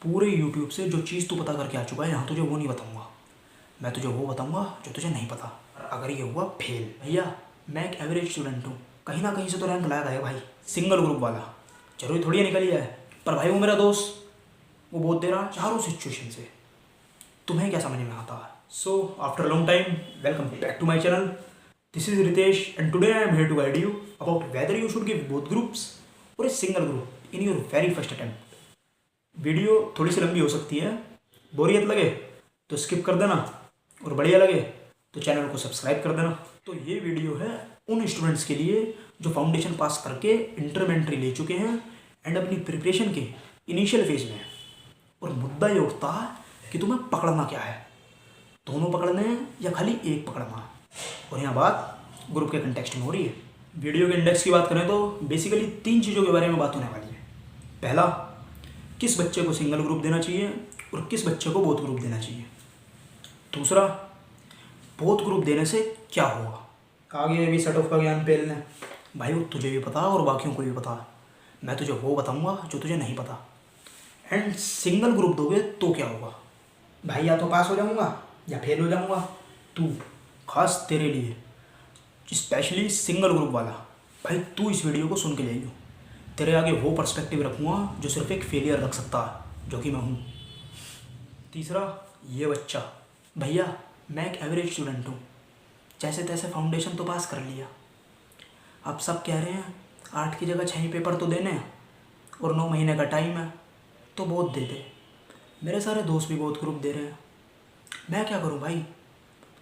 पूरे यूट्यूब से जो चीज़ तू पता करके आ चुका है, यहाँ तुझे वो नहीं बताऊंगा। मैं तुझे वो बताऊंगा जो तुझे नहीं पता। और अगर ये हुआ फेल, भैया मैं एक एवरेज स्टूडेंट हूँ, कहीं ना कहीं से तो रैंक लाया गया भाई। सिंगल ग्रुप वाला जरूरी थोड़ी है निकल ही है, पर भाई वो मेरा दोस्त, वो बहुत दे रहा चारों सिचुएशन से। तुम्हें क्या समझ में आता है? So after long time, welcome back to my channel. This is Ritesh and today I am here to guide you about whether you should give both groups और a single group in your very first attempt. Video थोड़ी सी लंबी हो सकती है, बोरियत लगे तो स्किप कर देना, और बढ़िया लगे तो चैनल को सब्सक्राइब कर देना। तो ये वीडियो है उन स्टूडेंट्स के लिए जो फाउंडेशन पास करके इंटरमेंट्री ले चुके हैं एंड अपनी प्रिपरेशन के इनिशियल फेज में हैं। और मुद्दा ये उठता है कि तुम्हें पकड़ना क्या है, दोनों पकड़ने हैं या खाली एक पकड़ना है। और यहाँ बात ग्रुप के कंटेक्स्ट में हो रही है। वीडियो के इंडेक्स की बात करें तो बेसिकली 3 चीज़ों के बारे में बात होने वाली है। पहला, किस बच्चे को सिंगल ग्रुप देना चाहिए और किस बच्चे को बोथ ग्रुप देना चाहिए। दूसरा, बोथ ग्रुप देने से क्या होगा। आगे भी सेट ऑफ का ज्ञान पेल लें भाई, वो तुझे भी पता और बाकियों को भी पता है। मैं तुझे वो बताऊंगा जो तुझे नहीं पता। एंड सिंगल ग्रुप दोगे तो क्या होगा भाई, या तो पास हो जाऊंगा या फेल हो जाऊंगा। तू, खास तेरे लिए स्पेशली सिंगल ग्रुप वाला भाई, तू इस वीडियो को सुन के ले लो। तेरे आगे वो पर्सपेक्टिव रखूँगा जो सिर्फ एक फेलियर रख सकता है, जो कि मैं हूँ। तीसरा, ये बच्चा, भैया मैं एक एवरेज स्टूडेंट हूँ, जैसे तैसे फाउंडेशन तो पास कर लिया। अब सब कह रहे हैं 8 की जगह 6 पेपर तो देने हैं और 9 महीने का टाइम है, तो बहुत दे दे। मेरे सारे दोस्त भी बहुत ग्रुप दे रहे हैं, मैं क्या करूँ भाई,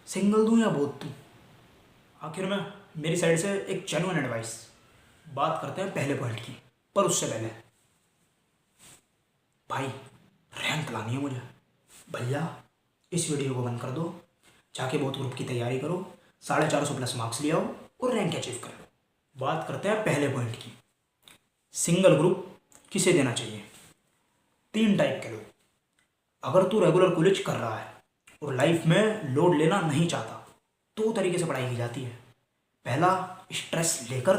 सिंगल दूँ या बोथ दूँ। आखिर में मेरी साइड से एक जेन्युइन एडवाइस। बात करते हैं पहले पॉइंट की, पर उससे पहले भाई रैंक लानी है मुझे। भैया इस वीडियो को बंद कर दो, जाके बोथ ग्रुप की तैयारी करो, 450 प्लस मार्क्स ले आओ और रैंक अचीव कर लो। बात करते हैं पहले पॉइंट की, सिंगल ग्रुप किसे देना चाहिए। 3 टाइप के लोग। अगर तू रेगुलर कॉलेज कर रहा है और लाइफ में लोड लेना नहीं चाहता, 2 तरीके से पढ़ाई की जाती है। पहला, स्ट्रेस लेकर,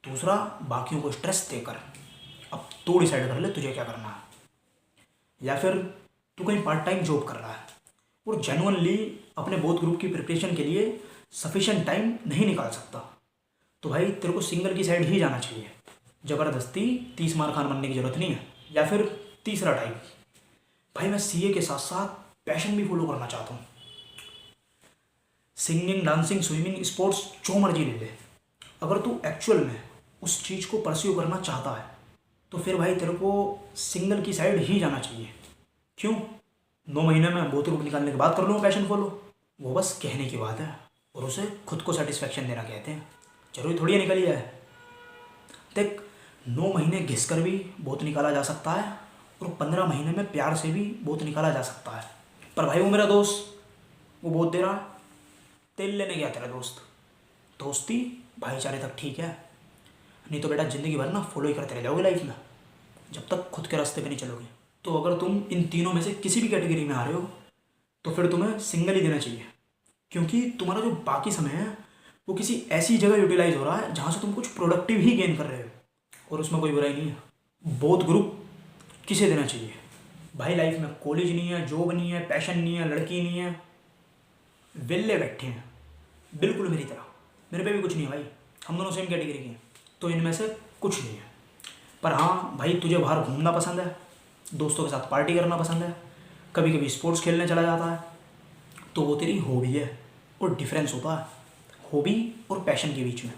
दूसरा बाकियों को स्ट्रेस देकर। अब तू डिसाइड कर ले तुझे क्या करना है। या फिर तू कहीं पार्ट टाइम जॉब कर रहा है और जेन्युइनली अपने बोथ ग्रुप की प्रिपरेशन के लिए सफिशिएंट टाइम नहीं निकाल सकता, तो भाई तेरे को सिंगल की साइड ही जाना चाहिए। ज़बरदस्ती 30 मार खान बनने की ज़रूरत नहीं है। या फिर तीसरा टाइप, भाई मैं सीए के साथ साथ पैशन भी फॉलो करना चाहता हूँ, सिंगिंग, डांसिंग, स्विमिंग, स्पोर्ट्स जो मर्जी ले ले। अगर तू एक्चुअल में उस चीज़ को परस्यू करना चाहता है तो फिर भाई तेरे को सिंगल की साइड ही जाना चाहिए। क्यों? 9 महीने में बोथ ग्रुप निकालने के बाद कर लूँ पैशन फॉलो, वो बस कहने की बात है और उसे खुद को सेटिस्फेक्शन देना कहते हैं। जरूरी थोड़ी है निकली है। देख, 9 महीने घिस कर भी बोथ निकाला जा सकता है और 15 महीने में प्यार से भी बोथ निकाला जा सकता है। पर भाई वो मेरा दोस्त, वो बोथ दे रहा, तेल लेने गया तेरा दोस्त। दोस्ती भाईचारे तक ठीक है, नहीं तो बेटा ज़िंदगी भर ना फॉलो ही करते रह जाओगे लाइफ में, जब तक खुद के रास्ते पे नहीं चलोगे। तो अगर तुम इन तीनों में से किसी भी कैटेगरी में आ रहे हो तो फिर तुम्हें सिंगल ही देना चाहिए, क्योंकि तुम्हारा जो बाकी समय है वो किसी ऐसी जगह यूटिलाइज हो रहा है जहाँ से तुम कुछ प्रोडक्टिव ही गेन कर रहे हो, और उसमें कोई बुराई नहीं है। बोथ ग्रुप किसे देना चाहिए भाई, लाइफ में कॉलेज नहीं है, जॉब नहीं है, पैशन नहीं है, लड़की नहीं है, वेले बैठे हैं बिल्कुल मेरी तरह। मेरे पे भी कुछ नहीं है भाई, हम दोनों सेम कैटेगरी के हैं, तो इनमें से कुछ नहीं है। पर हाँ भाई, तुझे बाहर घूमना पसंद है, दोस्तों के साथ पार्टी करना पसंद है, कभी कभी स्पोर्ट्स खेलने चला जाता है, तो वो तेरी हॉबी है। और डिफरेंस होता है हॉबी और पैशन के बीच में।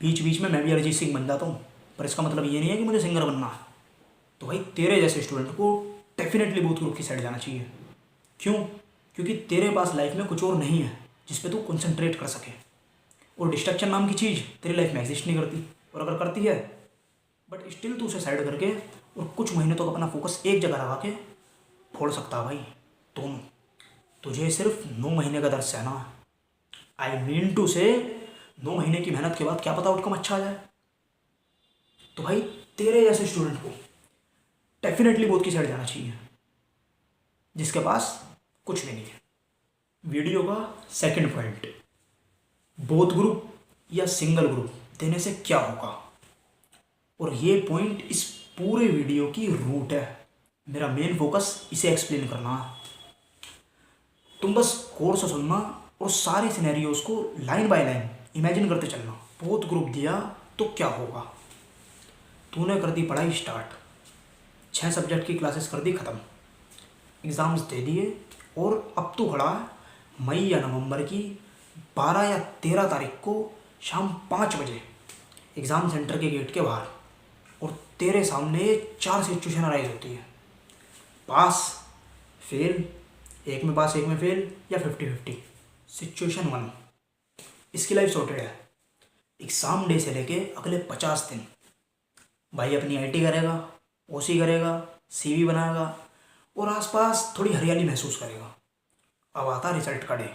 बीच बीच में मैं भी अरिजीत सिंह बन जाता हूँ, पर इसका मतलब ये नहीं है कि मुझे सिंगर बनना है। तो भाई तेरे जैसे स्टूडेंट को डेफिनेटली बोथ ग्रुप की साइड जाना चाहिए। क्यों? क्योंकि तेरे पास लाइफ में कुछ और नहीं है जिस पे तू कंसंट्रेट कर सके, और डिस्ट्रैक्शन नाम की चीज़ तेरी लाइफ में एग्जिस्ट नहीं करती, और अगर करती है बट स्टिल तू उसे साइड करके और कुछ महीने तक अपना फोकस एक जगह लगा के फोड़ सकता है भाई। तुम, तुझे सिर्फ 9 महीने का दर्द सहना है। आई मीन टू से 9 महीने की मेहनत के बाद क्या पता आउटकम अच्छा आ जाए। तो भाई तेरे जैसे स्टूडेंट को डेफिनेटली बोथ की साइड जाना चाहिए, जिसके पास कुछ भी नहीं है। वीडियो का सेकंड पॉइंट, बोथ ग्रुप या सिंगल ग्रुप देने से क्या होगा, और ये पॉइंट इस पूरे वीडियो की रूट है। मेरा मेन फोकस इसे एक्सप्लेन करना है। तुम बस कोर्स सुनना और सारे सिनेरियोज को लाइन बाय लाइन इमेजिन करते चलना। बहुत ग्रुप दिया तो क्या होगा। तूने कर दी पढ़ाई स्टार्ट, 6 सब्जेक्ट की क्लासेस कर दी ख़त्म, एग्ज़ाम्स दे दिए और अब तू खड़ा है मई या नवंबर की 12 या 13 तारीख को शाम 5 बजे एग्ज़ाम सेंटर के गेट के बाहर, और तेरे सामने 4 सिचुएशन अराइज होती है। पास, फेल, एक में पास एक में फेल, या 50-50। सिचुएशन 1, इसकी लाइफ सॉर्टेड है। एग्ज़ाम डे से लेके अगले 50 दिन भाई अपनी आईटी करेगा, ओसी करेगा, सीवी बनाएगा और आसपास थोड़ी हरियाली महसूस करेगा। अब आता रिजल्ट का डे।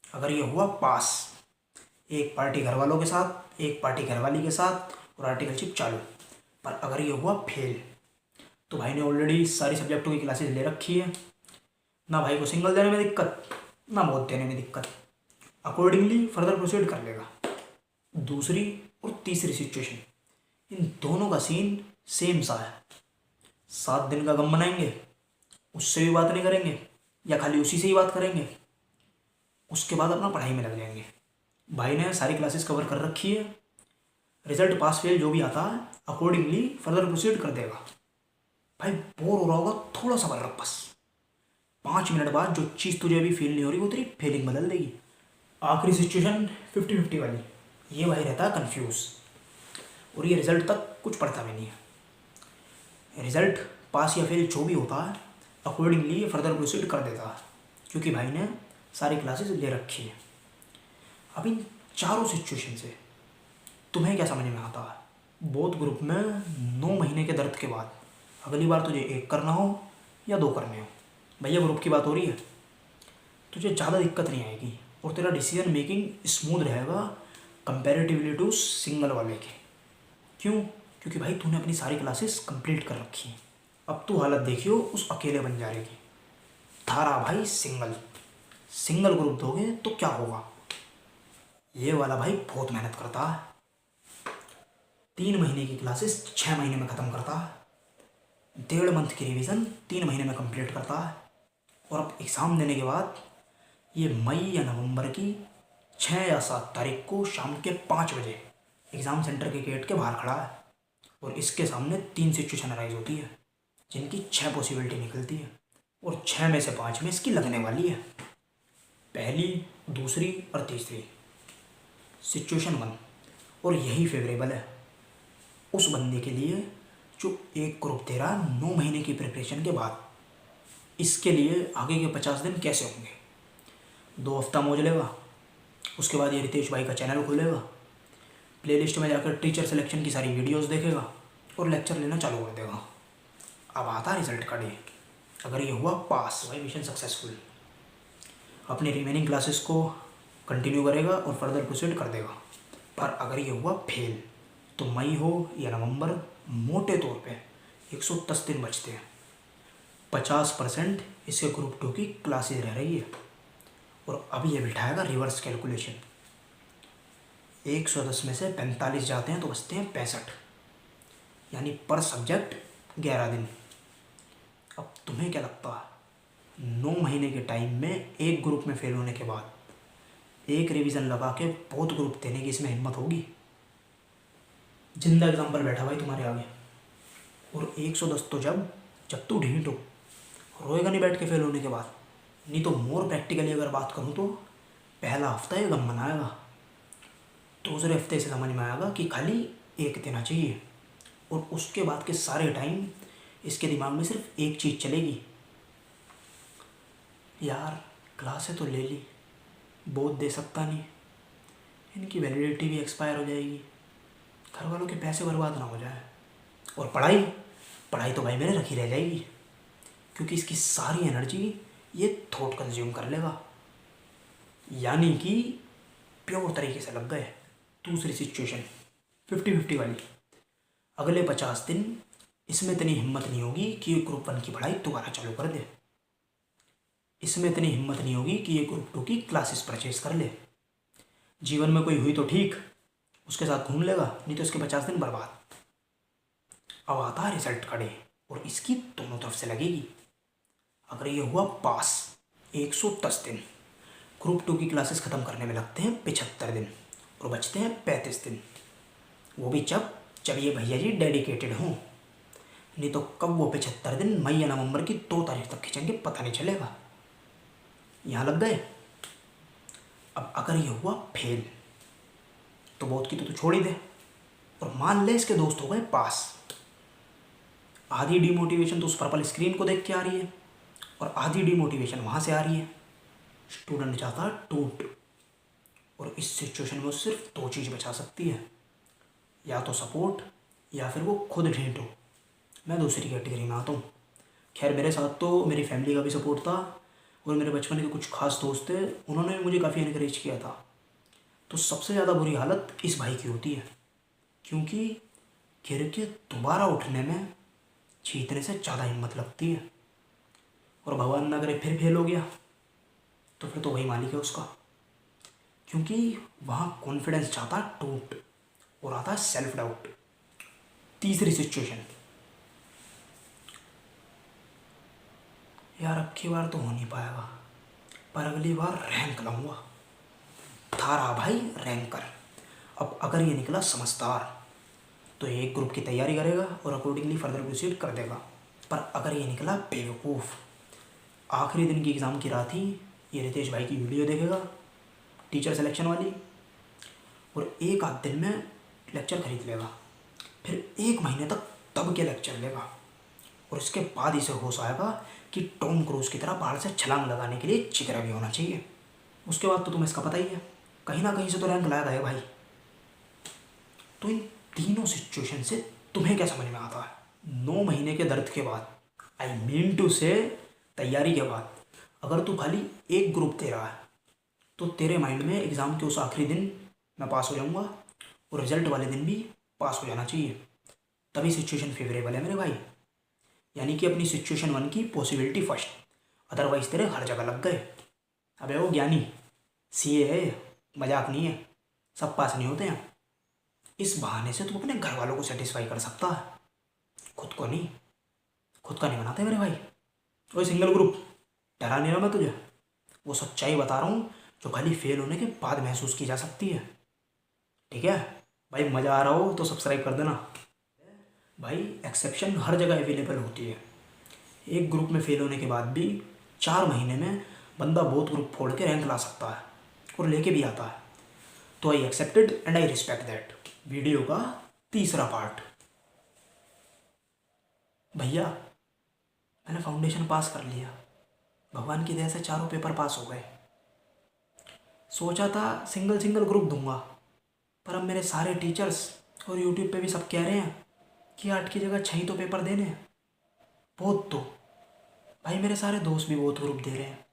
अगर ये हुआ पास, एक पार्टी घर वालों के साथ, एक पार्टी घरवाली के साथ और आर्टिकलशिप चालू। पर अगर ये हुआ फेल, तो भाई ने ऑलरेडी सारी सब्जेक्टों की क्लासेस ले रखी है, ना भाई को सिंगल देने में दिक्कत, ना बहुत देने में दिक्कत, अकॉर्डिंगली फर्दर प्रोसीड कर लेगा। दूसरी और तीसरी सिचुएशन, इन दोनों का सीन सेम सा है। 7 दिन का गम बनाएंगे, उससे भी बात नहीं करेंगे या खाली उसी से ही बात करेंगे, उसके बाद अपना पढ़ाई में लग जाएंगे। भाई ने सारी क्लासेस कवर कर रखी है, रिजल्ट पास फेल जो भी आता है अकॉर्डिंगली फर्दर प्रोसीड कर देगा। भाई बोर हो रहा होगा, थोड़ा सा कर रख बस, 5 मिनट बाद जो चीज़ तुझे अभी फील नहीं हो रही वो तेरी फीलिंग बदल देगी। आखिरी सिचुएशन 50-50 वाली, ये भाई रहता है कन्फ्यूज़ और ये रिजल्ट तक कुछ पढ़ता भी नहीं है। रिजल्ट पास या फेल जो भी होता है अकॉर्डिंगली ये फर्दर प्रोसीड कर देता है, क्योंकि भाई ने सारी क्लासेस ले रखी है। अब इन चारों सिचुएशन से तुम्हें क्या समझ में आता है। बोथ ग्रुप में 9 महीने के दर्द के बाद अगली बार तुझे एक करना हो या 2 करने हो, भैया ग्रुप की बात हो रही है, तुझे ज़्यादा दिक्कत नहीं आएगी और तेरा डिसीजन मेकिंग स्मूथ रहेगा कंपैरेटिवली टू सिंगल वाले के। क्यों? क्योंकि भाई तूने अपनी सारी क्लासेस कंप्लीट कर रखी हैं। अब तू हालत देखियो उस अकेले बंजारे की। थारा भाई सिंगल, सिंगल ग्रुप दोगे तो क्या होगा। ये वाला भाई बहुत मेहनत करता है, 3 महीने की क्लासेस 6 महीने में ख़त्म करता है, 1.5 मंथ की रिवीजन 3 महीने में कंप्लीट करता है, और अब एग्ज़ाम देने के बाद ये मई या नवंबर की 6 या 7 तारीख को शाम के 5 बजे एग्ज़ाम सेंटर के गेट के बाहर खड़ा है, और इसके सामने 3 सिचुएशन अराइज होती है जिनकी 6 पॉसिबिलिटी निकलती है, और 6 में से 5 में इसकी लगने वाली है। पहली, दूसरी और तीसरी। सिचुएशन 1, और यही फेवरेबल है उस बंदे के लिए जो एक ग्रुप दे रहा है 9 महीने की प्रिपरेशन के बाद। इसके लिए आगे के 50 दिन कैसे होंगे। 2 हफ्ता मौज लेगा, उसके बाद ये रितेश भाई का चैनल खोलेगा, प्लेलिस्ट में जाकर टीचर सिलेक्शन की सारी वीडियोस देखेगा और लेक्चर लेना चालू कर देगा। अब आता रिजल्ट का डे। अगर ये हुआ पास, भाई मिशन सक्सेसफुल, अपनी रिमेनिंग क्लासेस को कंटिन्यू करेगा और फर्दर प्रोसीड कर देगा। पर अगर ये हुआ फेल, तो मई हो या नवंबर, मोटे तौर पे 110 दिन बचते हैं, 50% इसके ग्रुप 2 की क्लासेज रह रही है। और अब ये बिठाएगा रिवर्स कैलकुलेशन, 110 में से 45 जाते हैं तो बचते हैं 65, यानी पर सब्जेक्ट 11 दिन। अब तुम्हें क्या लगता है 9 महीने के टाइम में एक ग्रुप में फेल होने के बाद एक रिवीजन लगा के बहुत ग्रुप देने की इसमें हिम्मत होगी। जिंदा एग्जाम्पल बैठा भाई तुम्हारे आगे। और 110 तो जब तू ढीठ हो, रोएगा नहीं बैठ के फेल होने के बाद। नहीं तो मोर प्रैक्टिकली अगर बात करूँ तो पहला हफ्ता ये गम मनाएगा, दूसरे हफ्ते से समझ में आएगा कि खाली एक देना चाहिए, और उसके बाद के सारे टाइम इसके दिमाग में सिर्फ एक चीज़ चलेगी, यार क्लासें तो ले ली, बहुत दे सकता नहीं, इनकी वैलिडिटी भी एक्सपायर हो जाएगी, घर वालों के पैसे बर्बाद ना हो जाए, और पढ़ाई तो भाई मेरे रखी रह जाएगी, क्योंकि इसकी सारी एनर्जी ये थॉट कंज्यूम कर लेगा। यानी कि प्योर तरीके से लग गए। दूसरी सिचुएशन 50-50 वाली, अगले 50 दिन इसमें इतनी हिम्मत नहीं होगी कि ये ग्रुप 1 की पढ़ाई दोबारा चालू कर दे, इसमें इतनी हिम्मत नहीं होगी कि ये ग्रुप 2 की क्लासेस परचेज कर ले। जीवन में कोई हुई तो ठीक, उसके साथ घूम लेगा, नहीं तो इसके 50 दिन बर्बाद। अब आता है रिजल्ट का डे, और इसकी दोनों तरफ से लगेगी। अगर ये हुआ पास 110 दिन। ग्रुप 2 की क्लासेस ख़त्म करने में लगते हैं 75 दिन और बचते हैं 35 दिन। वो भी जब जब ये भैया जी डेडिकेटेड हों, नहीं तो कब वो 75 दिन मई या नवंबर की 2 तारीख तक खींचेंगे पता नहीं चलेगा। यहाँ लग गए। अब अगर ये हुआ फेल तो बहुत की तो छोड़ ही दे, और मान ले इसके दोस्त हो गए पास। आधी डीमोटिवेशन तो उस पर्पल स्क्रीन को देख के आ रही है और आधी डीमोटिवेशन वहाँ से आ रही है। स्टूडेंट चाहता है टूट, और इस सिचुएशन में वो सिर्फ 2 चीज़ बचा सकती है, या तो सपोर्ट या फिर वो खुद ढीठ हो। मैं दूसरी कैटेगरी में आता हूँ। खैर मेरे साथ तो मेरी फैमिली का भी सपोर्ट था और मेरे बचपन के कुछ खास दोस्त थे, उन्होंने भी मुझे काफ़ी इनकरेज किया था। तो सबसे ज़्यादा बुरी हालत इस भाई की होती है, क्योंकि गिर के दोबारा उठने में जीतने से ज़्यादा हिम्मत लगती है। और भगवान ना करे फिर फेल हो गया तो फिर तो वही मालिक है उसका, क्योंकि वहाँ कॉन्फिडेंस चाहता है टूट और आता है सेल्फ डाउट। तीसरी सिचुएशन, यार अब की बार तो हो नहीं पाएगा, पर अगली बार रैंक लाऊंगा। था रहा भाई रैंकर। अब अगर ये निकला समझदार तो एक ग्रुप की तैयारी करेगा और अकॉर्डिंगली फर्दर प्रोसीड कर देगा। पर अगर ये निकला बेवकूफ़, आखिरी दिन की एग्ज़ाम की रात ही ये रितेश भाई की वीडियो देखेगा टीचर सिलेक्शन वाली, और एक आध दिन में लेक्चर खरीद लेगा, फिर 1 महीने तक दब के लेक्चर लेगा, और इसके बाद इसे होश आएगा कि टॉम क्रूज की तरह पहाड़ से छलांग लगाने के लिए चितरा भी होना चाहिए। उसके बाद तो तुम्हें इसका पता ही है, कहीं ना कहीं से तो रैंक लाया है भाई। तो इन तीनों सिचुएशन से तुम्हें क्या समझ में आता है? 9 महीने के दर्द के बाद, आई मीन टू से तैयारी के बाद, अगर तू खाली एक ग्रुप दे रहा है तो तेरे माइंड में एग्ज़ाम के उस आखिरी दिन मैं पास हो जाऊंगा और रिजल्ट वाले दिन भी पास हो जाना चाहिए, तभी सिचुएशन फेवरेबल है मेरे भाई। यानी कि अपनी सिचुएशन 1 की पॉसिबिलिटी फर्स्ट, अदरवाइज तेरे हर जगह लग गए। अबे वो ज्ञानी सीए है, मजाक नहीं है, सब पास नहीं होते हैं। इस बहाने से तू अपने घर वालों को सेटिस्फाई कर सकता है, खुद को नहीं। खुद का नहीं बनाते मेरे भाई। वही सिंगल ग्रुप, डरा नहीं रहा मैं तुझे, वो सच्चाई बता रहा हूँ जो खाली फेल होने के बाद महसूस की जा सकती है। ठीक है भाई, मज़ा आ रहा हो तो सब्सक्राइब कर देना भाई। एक्सेप्शन हर जगह अवेलेबल होती है। एक ग्रुप में फेल होने के बाद भी 4 महीने में बंदा बहुत ग्रुप फोड़ के रैंक ला सकता है और लेके भी आता है। तो I accepted and I respect that. Video का तीसरा पार्ट। भैया मैंने फाउंडेशन पास कर लिया, भगवान की दया से चारों पेपर पास हो गए। सोचा था सिंगल सिंगल ग्रुप दूंगा, पर अब मेरे सारे टीचर्स और यूट्यूब पे भी सब कह रहे हैं कि 8 की जगह 6 तो पेपर देने हैं। बहुत तो भाई मेरे सारे दोस्त भी बहुत ग्रुप दे रहे हैं।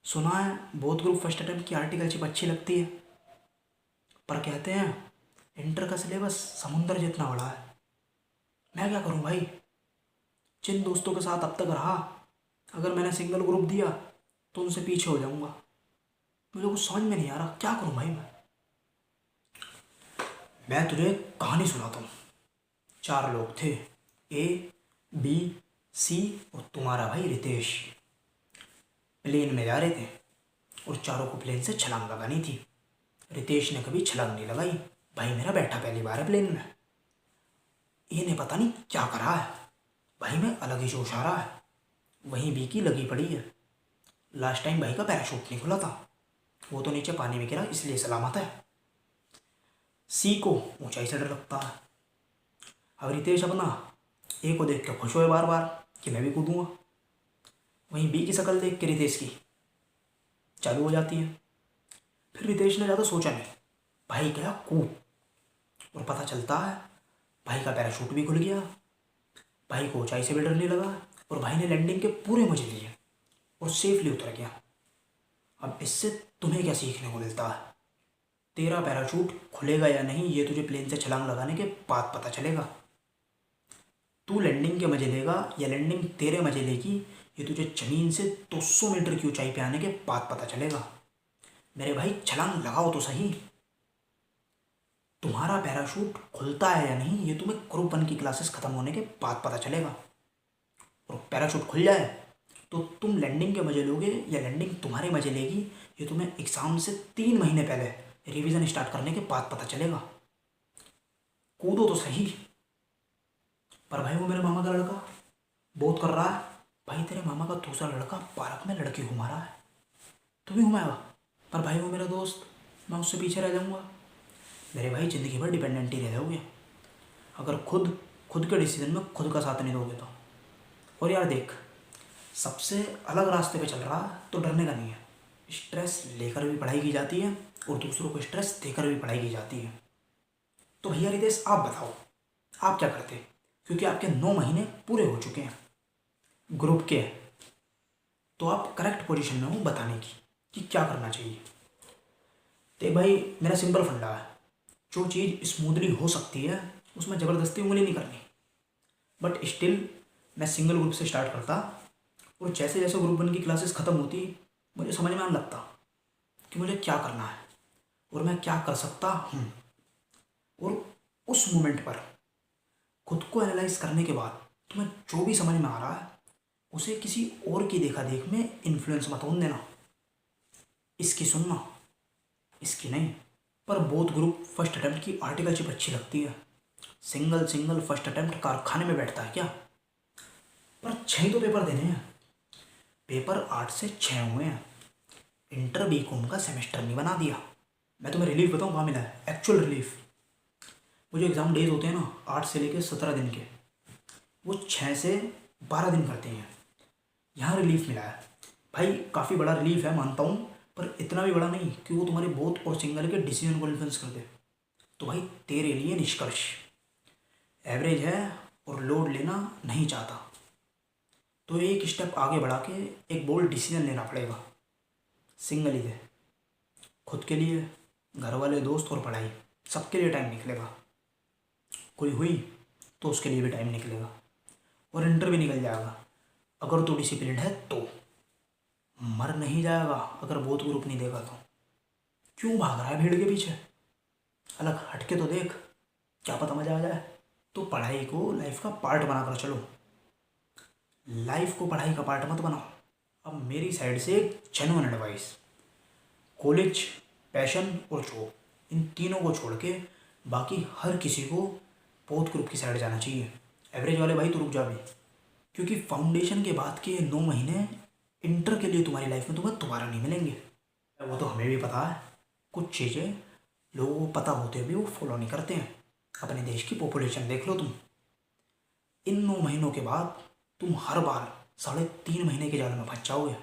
सुना है बहुत ग्रुप फर्स्ट अटेम्प्ट की आर्टिकलशिप अच्छी लगती है, पर कहते हैं इंटर का सिलेबस समुंदर जितना बड़ा है। मैं क्या करूं भाई, जिन दोस्तों के साथ अब तक रहा, अगर मैंने सिंगल ग्रुप दिया तो उनसे पीछे हो जाऊंगा। मुझे कुछ समझ में नहीं आ रहा क्या करूं भाई। मैं तुझे एक कहानी सुनाता हूँ। 4 लोग थे, ए बी सी और तुम्हारा भाई रितेश। प्लेन में जा रहे थे और चारों को प्लेन से छलांग लगानी थी। रितेश ने कभी छलांग नहीं लगाई, भाई मेरा बैठा पहली बार है प्लेन में। ये ने पता नहीं क्या करा है, भाई में अलग ही जोश आ रहा है। वहीं बी की लगी पड़ी है। लास्ट टाइम भाई का पैराशूट नहीं खुला था, वो तो नीचे पानी में गिरा इसलिए सलामत है। सी को ऊंचाई से डर लगता है। अब रितेश अपना ए को देख के खुश हुए बार बार कि मैं भी कूदूंगा। वहीं बी की शक्ल देख के रितेश की चालू हो जाती है। फिर रितेश ने ज़्यादा सोचा नहीं, भाई गया कूद, और पता चलता है भाई का पैराशूट भी खुल गया। भाई को ऊंचाई से भी डर नहीं लगा और भाई ने लैंडिंग के पूरे मजे लिए और सेफली उतर गया। अब इससे तुम्हें क्या सीखने को मिलता है? तेरा पैराशूट खुलेगा या नहीं ये तुझे प्लेन से छलांग लगाने के बाद पता चलेगा। तू लैंडिंग के मजे लेगा या लैंडिंग तेरे मजे लेगी ये तुझे ज़मीन से 200 मीटर की ऊंचाई पे आने के बाद पता चलेगा। मेरे भाई छलांग लगाओ तो सही। तुम्हारा पैराशूट खुलता है या नहीं ये तुम्हें ग्रुप 1 की क्लासेस ख़त्म होने के बाद पता चलेगा। और पैराशूट खुल जाए तो तुम लैंडिंग के मज़े लोगे या लैंडिंग तुम्हारे मज़े लेगी ये तुम्हें एग्ज़ाम से 3 महीने पहले रिवीजन स्टार्ट करने के बाद पता चलेगा। कूदो तो सही। पर भाई वो मेरे मामा का लड़का बहुत कर रहा है। भाई तेरे मामा का दूसरा लड़का पार्क में लड़की घुमा रहा है, तू भी घुमाएगा? पर भाई वो मेरा दोस्त, मैं उससे पीछे रह जाऊँगा। मेरे भाई ज़िंदगी भर डिपेंडेंट ही रह जाओगे अगर खुद के डिसीजन में खुद का साथ नहीं दोगे तो। और यार देख, सबसे अलग रास्ते पे चल रहा तो डरने का नहीं है। स्ट्रेस लेकर भी पढ़ाई की जाती है और दूसरों को स्ट्रेस देकर भी पढ़ाई की जाती है। तो भैया रितेश आप बताओ आप क्या करते, क्योंकि आपके 9 महीने पूरे हो चुके हैं ग्रुप के, तो आप करेक्ट पोजीशन में हो बताने की कि क्या करना चाहिए। देख भाई मेरा सिंपल फंडा है, जो चीज़ स्मूथली हो सकती है उसमें ज़बरदस्ती उंगली नहीं करनी। बट स्टिल मैं सिंगल ग्रुप से स्टार्ट करता और जैसे जैसे ग्रुप 1 की क्लासेस ख़त्म होती मुझे समझ में आने लगता कि मुझे क्या करना है और मैं क्या कर सकता हूँ। और उस मोमेंट पर खुद को एनालाइज करने के बाद तुम्हें जो भी समझ में आ रहा है उसे किसी और की देखा देख में इन्फ्लुएंस मत होने देना। इसकी सुनना इसकी नहीं। पर बोथ ग्रुप फर्स्ट अटेम्प्ट की आर्टिकलशिप अच्छी लगती है। सिंगल फर्स्ट अटेम्प्ट कारखाने में बैठता है क्या? पर 6 तो पेपर देने हैं। पेपर 8 से 6 हुए हैं। इंटर बीकॉम का सेमेस्टर नहीं बना दिया। मैं तुम्हें रिलीफ बताऊँ कहाँ मिला है, एक्चुअल रिलीफ। वो जो एग्ज़ाम डेज होते हैं ना 8 से लेकर 17 दिन के, वो 6 से 12 दिन करते हैं। यहाँ रिलीफ मिला है भाई, काफ़ी बड़ा रिलीफ है मानता हूँ, पर इतना भी बड़ा नहीं कि वो तुम्हारे बोथ और सिंगल के डिसीजन को इन्फ्लुएंस कर दे। तो भाई तेरे लिए निष्कर्ष एवरेज है और लोड लेना नहीं चाहता तो एक स्टेप आगे बढ़ा के एक बोल्ड डिसीजन लेना पड़ेगा। सिंगल ही दे, खुद के लिए, घर वाले, दोस्त और पढ़ाई, सबके लिए टाइम निकलेगा। कोई हुई तो उसके लिए भी टाइम निकलेगा और इंटर भी निकल जाएगा अगर तो डिसिप्लिन है तो। मर नहीं जाएगा अगर बोथ ग्रुप नहीं देगा तो। क्यों भाग रहा है भीड़ के पीछे? अलग हटके तो देख, क्या पता मजा आ जाए। तो पढ़ाई को लाइफ का पार्ट बनाकर चलो, लाइफ को पढ़ाई का पार्ट मत बनाओ। अब मेरी साइड से एक जेन्युइन एडवाइस, कॉलेज, पैशन और जॉब, इन तीनों को छोड़ के बाकी हर किसी को बोथ ग्रुप की साइड जाना चाहिए। एवरेज वाले भाई तो रुक जा भी, क्योंकि फाउंडेशन के बाद के 9 महीने इंटर के लिए तुम्हारी लाइफ में तुम्हें दोबारा नहीं मिलेंगे। वो तो हमें भी पता है, कुछ चीज़ें लोगों को पता होते हुए भी वो फॉलो नहीं करते हैं। अपने देश की पॉपुलेशन देख लो तुम। इन 9 महीनों के बाद तुम हर बार 3.5 महीने के जाल में फंस जाओगे।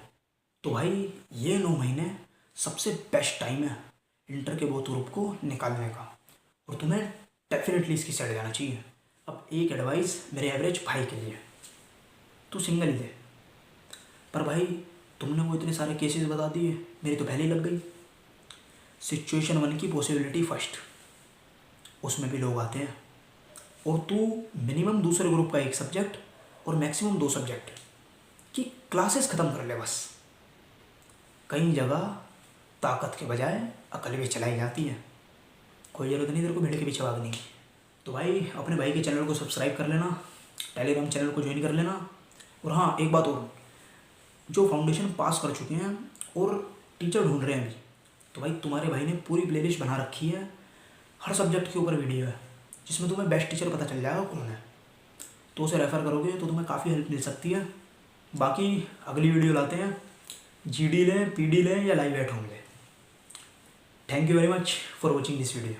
तो भाई ये 9 महीने सबसे बेस्ट टाइम है इंटर के बोथ ग्रुप को निकालने का और तुम्हें डेफिनेटली इसकी साइड जाना चाहिए। अब एक एडवाइस मेरे एवरेज भाई के लिए, तू सिंगल ही दे। पर भाई तुमने वो इतने सारे केसेस बता दिए, मेरी तो पहले ही लग गई। सिचुएशन 1 की पॉसिबिलिटी फर्स्ट, उसमें भी लोग आते हैं और तू मिनिमम दूसरे ग्रुप का 1 सब्जेक्ट और मैक्सिमम 2 सब्जेक्ट की क्लासेस ख़त्म कर ले बस। कई जगह ताकत के बजाय अकल भी चलाई जाती है, कोई ज़रूरत नहीं तेरे को भीड़ के पीछे भागने की। तो भाई अपने भाई के चैनल को सब्सक्राइब कर लेना, टेलीग्राम चैनल को ज्वाइन कर लेना। और हाँ एक बात और, जो फाउंडेशन पास कर चुके हैं और टीचर ढूंढ रहे हैं अभी, तो भाई तुम्हारे भाई ने पूरी प्लेलिस्ट बना रखी है, हर सब्जेक्ट के ऊपर वीडियो है जिसमें तुम्हें बेस्ट टीचर पता चल जाएगा कौन है। तो उसे रेफ़र करोगे तो तुम्हें काफ़ी हेल्प मिल सकती है। बाकी अगली वीडियो लाते हैं, जीडी लें, पीडी लें या लाइव एट होम लें। Thank you very much for watching this video.